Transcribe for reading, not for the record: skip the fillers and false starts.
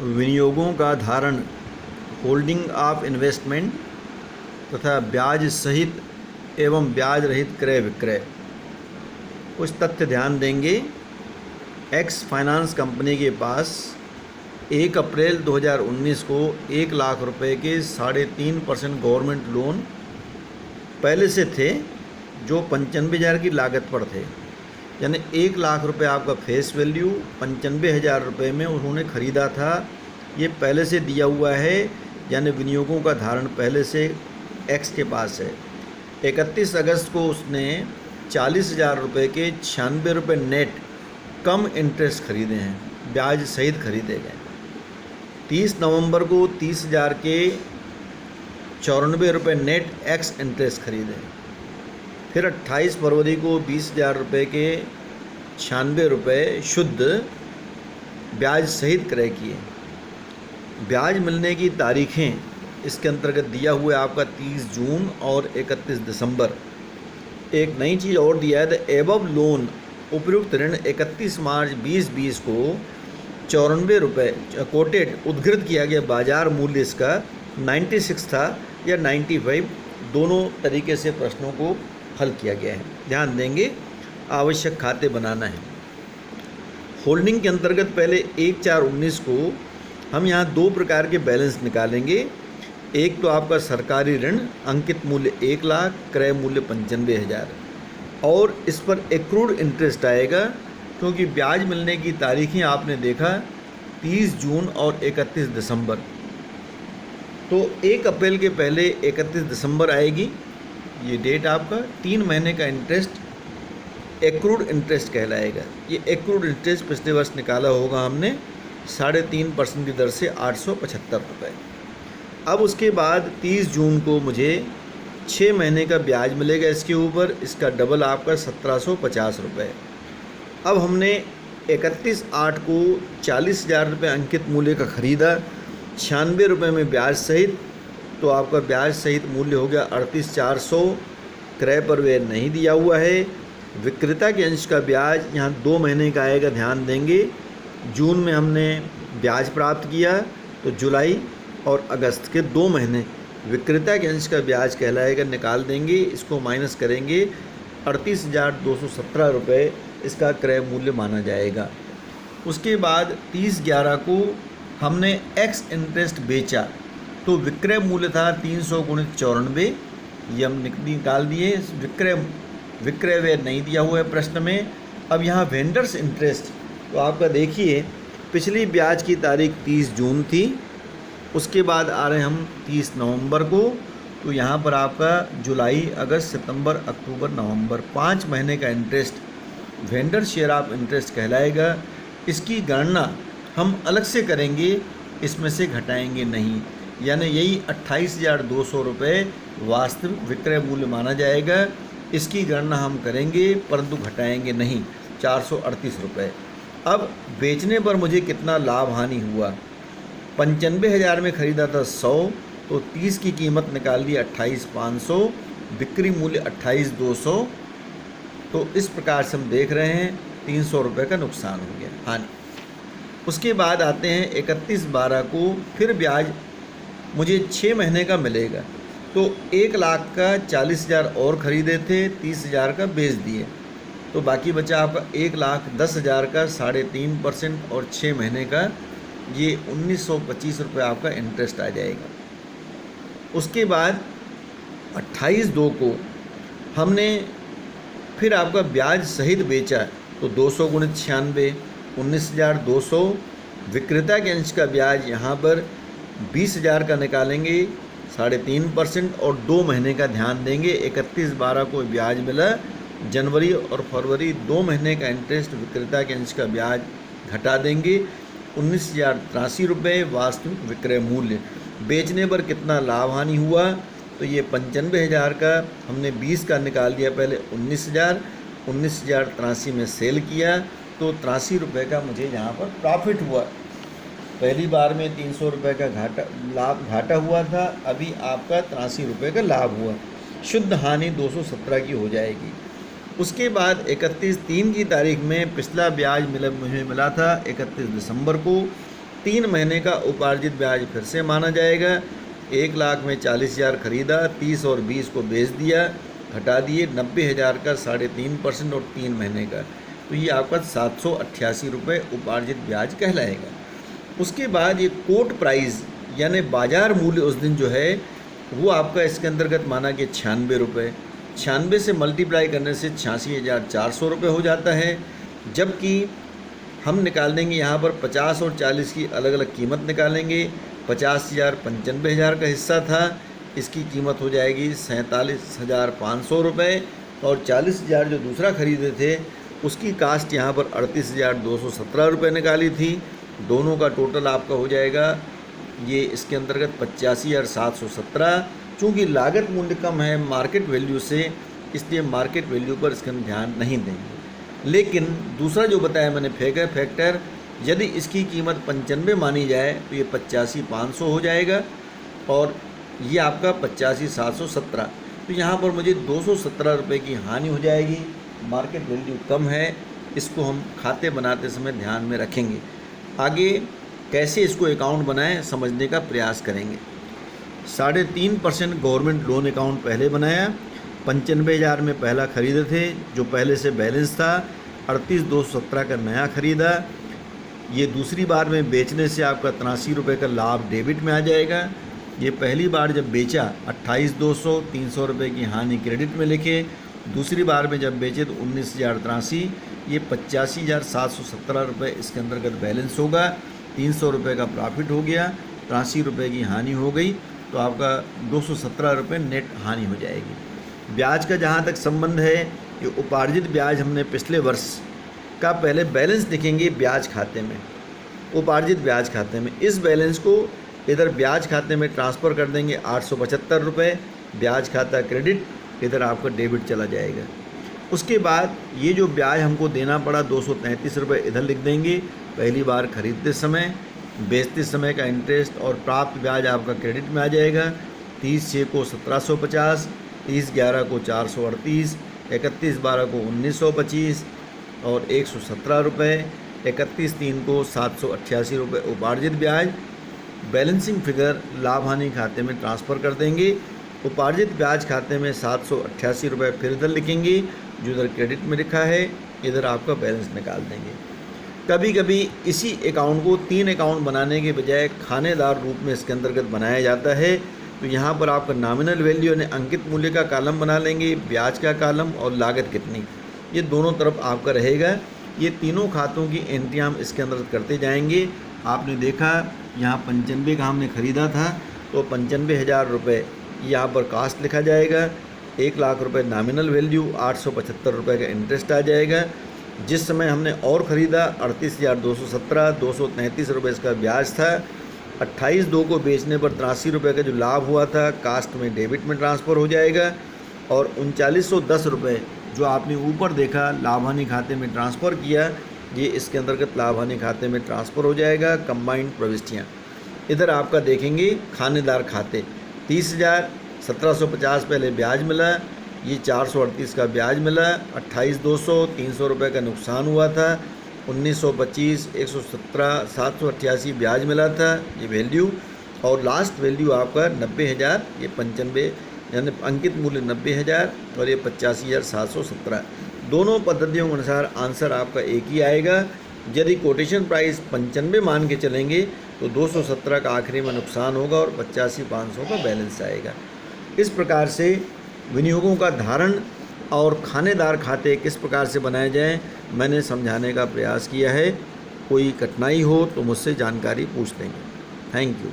विनियोगों का धारण, holding of investment तथा ब्याज सहित एवं ब्याज रहित क्रय विक्रय। कुछ तथ्य ध्यान देंगे। एक्स फाइनेंस कंपनी के पास 1 अप्रैल 2019 को 1 लाख रुपए के 3.5% गवर्नमेंट लोन पहले से थे, जो 95,000 की लागत पर थे। यानी 1 लाख रुपए आपका फेस वैल्यू, 95,000 रुपये में उन्होंने ख़रीदा था। ये पहले से दिया हुआ है, यानी विनियोगों का धारण पहले से एक्स के पास है। 31 अगस्त को उसने 40,000 रुपये के 96 रुपये नेट कम इंटरेस्ट खरीदे हैं, ब्याज सहित खरीदे गए। 30 नवंबर को 30,000 के 94 रुपये नेट एक्स इंटरेस्ट खरीदे। फिर 28 फरवरी को 20,000 रुपये के 96 रुपये शुद्ध ब्याज सहित क्रय किए। ब्याज मिलने की तारीखें इसके अंतर्गत दिया हुआ है आपका 30 जून और 31 दिसंबर। एक नई चीज़ और दिया है, द एबव लोन, उपयुक्त ऋण 31 मार्च 2020 को 94 रुपये कोटेड उद्धृत किया गया। बाजार मूल्य इसका 96 था या 95, दोनों तरीके से प्रश्नों को हल किया गया है। ध्यान देंगे, आवश्यक खाते बनाना है। होल्डिंग के अंतर्गत पहले 1/4/19 को हम यहाँ 2 प्रकार के बैलेंस निकालेंगे। एक तो आपका सरकारी ऋण, अंकित मूल्य 1 लाख, क्रय मूल्य 95,000, और इस पर एक्रूड इंटरेस्ट आएगा, क्योंकि ब्याज मिलने की तारीखें आपने देखा 30 जून और 31 दिसंबर। तो 1 अप्रैल के पहले 31 दिसंबर आएगी ये डेट। आपका 3 महीने का इंटरेस्ट एक्रूड इंटरेस्ट कहलाएगा। ये एक्रूड इंटरेस्ट पिछले वर्ष निकाला होगा हमने 3.5% की दर से 875 रुपये। अब उसके बाद 30 जून को मुझे 6 महीने का ब्याज मिलेगा इसके ऊपर, इसका डबल आपका 1750 रुपये। अब हमने 31/8 को 40,000 रुपये अंकित मूल्य का ख़रीदा, 96 रुपये में ब्याज सहित, तो आपका ब्याज सहित मूल्य हो गया 38,400। क्रय पर व्यय नहीं दिया हुआ है। विक्रेता के अंश का ब्याज यहाँ 2 महीने का आएगा, ध्यान देंगे। जून में हमने ब्याज प्राप्त किया, तो जुलाई और अगस्त के 2 महीने विक्रेता के अंश का ब्याज कहलाएगा, निकाल देंगे। इसको माइनस करेंगे, 38,217 रुपये इसका क्रय मूल्य माना जाएगा। उसके बाद 30/11 को हमने एक्स इंटरेस्ट बेचा, तो विक्रय मूल्य था 300 × 94, ये हम निकाल दिए। विक्रय व्यय नहीं दिया हुआ है प्रश्न में। अब यहाँ वेंडर्स इंटरेस्ट, तो आपका देखिए पिछली ब्याज की तारीख 30 जून थी, उसके बाद आ रहे हम 30 नवंबर को, तो यहाँ पर आपका जुलाई, अगस्त, सितंबर, अक्टूबर, नवंबर 5 महीने का interest vendor share of interest कहलाएगा। इसकी गणना हम अलग से करेंगे, इसमें से घटाएंगे नहीं, यानी यही 28,200 रुपये वास्तविक विक्रय मूल्य माना जाएगा। इसकी गणना हम करेंगे परंतु घटाएंगे नहीं, 438 रुपये। अब बेचने पर मुझे कितना लाभ हानि हुआ। 95,000 में ख़रीदा था 100, तो 30 की कीमत निकाल ली 28,500, बिक्री मूल्य 28,200। तो इस प्रकार से हम देख रहे हैं 300 रुपये का नुकसान हो गया, हानि। उसके बाद आते हैं 31/12 को, फिर ब्याज मुझे 6 महीने का मिलेगा, तो 1 लाख का 40,000 और ख़रीदे थे, 30,000 का बेच दिए, तो बाकी बचा आपका 1,10,000 का 3.5% और 6 महीने का, ये 1,925 रुपये आपका इंटरेस्ट आ जाएगा। उसके बाद 28/2 को हमने फिर आपका ब्याज सहित बेचा, तो 200 × 96, 19,200। विक्रेता के अंश का ब्याज यहाँ पर 20,000 का निकालेंगे, 3.5% और 2 महीने का ध्यान देंगे। 31/12 को ब्याज मिला, जनवरी और फरवरी 2 महीने का इंटरेस्ट विक्रेता के अंश का ब्याज घटा देंगे, 19,083 रुपये वास्तविक विक्रय मूल्य। बेचने पर कितना लाभ हानि हुआ, तो ये 95,000 का हमने 20 का निकाल दिया पहले, 19,083 में सेल किया, तो 83 रुपये का मुझे यहाँ पर प्रॉफिट हुआ। पहली बार में 300 रुपये का घाटा हुआ था, अभी आपका 83 रुपये का लाभ हुआ। शुद्ध हानि 217 की हो जाएगी। उसके बाद 31/3 की तारीख में पिछला ब्याज मुझे मिला था 31 दिसंबर को, 3 महीने का उपार्जित ब्याज फिर से माना जाएगा। 1 लाख में 40,000 खरीदा, 30 और 20 को बेच दिया, घटा दिए 90,000 का 3.5% और 3 महीने का, तो ये आपका 788 रुपये उपार्जित ब्याज कहलाएगा। उसके बाद ये कोट प्राइस यानी बाज़ार मूल्य उस दिन जो है वो आपका इसके अंतर्गत माना कि 96 रुपये। 96 से मल्टीप्लाई करने से 86,400 रुपये हो जाता है। जबकि हम निकाल देंगे यहाँ पर 50 और 40 की अलग अलग कीमत निकालेंगे। 50,000 95,000 का हिस्सा था, इसकी कीमत हो जाएगी 47,500 रुपये, और 40,000 जो दूसरा खरीदे थे उसकी कास्ट यहाँ पर 38,217 रुपये निकाली थी। दोनों का टोटल आपका हो जाएगा ये इसके अंतर्गत 85,717। चूँकि लागत मूल्य कम है मार्केट वैल्यू से, इसलिए मार्केट वैल्यू पर इसका ध्यान नहीं देंगे। लेकिन दूसरा जो बताया मैंने फैक्टर, यदि इसकी कीमत 95 मानी जाए तो ये 85,500 हो जाएगा, और ये आपका 85,717। तो यहाँ पर मुझे 217 रुपये की हानि हो जाएगी। मार्केट वैल्यू कम है, इसको हम खाते बनाते समय ध्यान में रखेंगे। आगे कैसे इसको अकाउंट बनाएं समझने का प्रयास करेंगे। 3.5% गवर्नमेंट लोन अकाउंट पहले बनाया। 95,000 में पहला खरीदे थे, जो पहले से बैलेंस था 38,217 का नया खरीदा। ये दूसरी बार में बेचने से आपका 83 रुपये का लाभ डेबिट में आ जाएगा। ये पहली बार जब बेचा 28,200, 300 रुपये की हानि क्रेडिट में लिखे। दूसरी बार में जब बेचे तो 19,083, ये 85,717 रुपये इसके अंतर्गत बैलेंस होगा। 300 रुपये का प्रॉफिट हो गया, 83 रुपये की हानि हो गई, तो आपका 217 रुपये नेट हानि हो जाएगी। ब्याज का जहाँ तक संबंध है, ये उपार्जित ब्याज हमने पिछले वर्ष का पहले बैलेंस लिखेंगे ब्याज खाते में, उपार्जित ब्याज खाते में। इस बैलेंस को इधर ब्याज खाते में ट्रांसफ़र कर देंगे 875 रुपये, ब्याज खाता क्रेडिट, इधर आपका डेबिट चला जाएगा। उसके बाद ये जो ब्याज हमको देना पड़ा 233 रुपये इधर लिख देंगे। पहली बार खरीदते समय, बेचते समय का इंटरेस्ट और प्राप्त ब्याज आपका क्रेडिट में आ जाएगा। 30/6 को 1750, 30/11 को 438, 31/12 को 1925 और 117 रुपये, 31/3 को 788 रुपये उपार्जित ब्याज। बैलेंसिंग फिगर लाभ हानि खाते में ट्रांसफ़र कर देंगे। उपार्जित ब्याज खाते में 788 रुपये फिर इधर लिखेंगे, जो इधर क्रेडिट में लिखा है, इधर आपका बैलेंस निकाल देंगे। कभी कभी इसी अकाउंट को 3 अकाउंट बनाने के बजाय खानेदार रूप में इसके अंतर्गत बनाया जाता है। तो यहाँ पर आपका नॉमिनल वैल्यू यानी अंकित मूल्य का कॉलम बना लेंगे, ब्याज का कॉलम और लागत कितनी, ये दोनों तरफ आपका रहेगा। ये तीनों खातों की एंट्री हम इसके अंदर करते जाएंगे। आपने देखा यहाँ 95 का हमने ख़रीदा था, तो 95,000 रुपये यहाँ पर कास्ट लिखा जाएगा। 1 लाख रुपये नॉमिनल वैल्यू, 875 रुपये का इंटरेस्ट आ जाएगा। जिस समय हमने और ख़रीदा 38,217, 233 रुपये इसका ब्याज था। 28/2 को बेचने पर 83 रुपये का जो लाभ हुआ था कास्ट में डेबिट में ट्रांसफ़र हो जाएगा। और 3910 रुपये जो आपने ऊपर देखा लाभ हानि खाते में ट्रांसफ़र किया, ये इसके अंतर्गत लाभ हानि खाते में ट्रांसफ़र हो जाएगा। कंबाइंड प्रविष्टियाँ इधर आपका देखेंगे। खानेदार खाते 30,000, 1750 पहले ब्याज मिला, ये 438 का ब्याज मिला। 28,200, 300 रुपये का नुकसान हुआ था। 1925, 117, 788 ब्याज मिला था, ये वैल्यू। और लास्ट वैल्यू आपका 90,000, ये 95 यानी अंकित मूल्य 90,000 और ये 85,717। दोनों पद्धतियों के अनुसार आंसर आपका एक ही आएगा। यदि कोटेशन प्राइस 95 मान के चलेंगे तो 217 का आखिरी में नुकसान होगा और 85,500 का बैलेंस आएगा। इस प्रकार से विनियोगों का धारण और खानेदार खाते किस प्रकार से बनाए जाएं, मैंने समझाने का प्रयास किया है। कोई कठिनाई हो तो मुझसे जानकारी पूछ लेंगे। Thank you.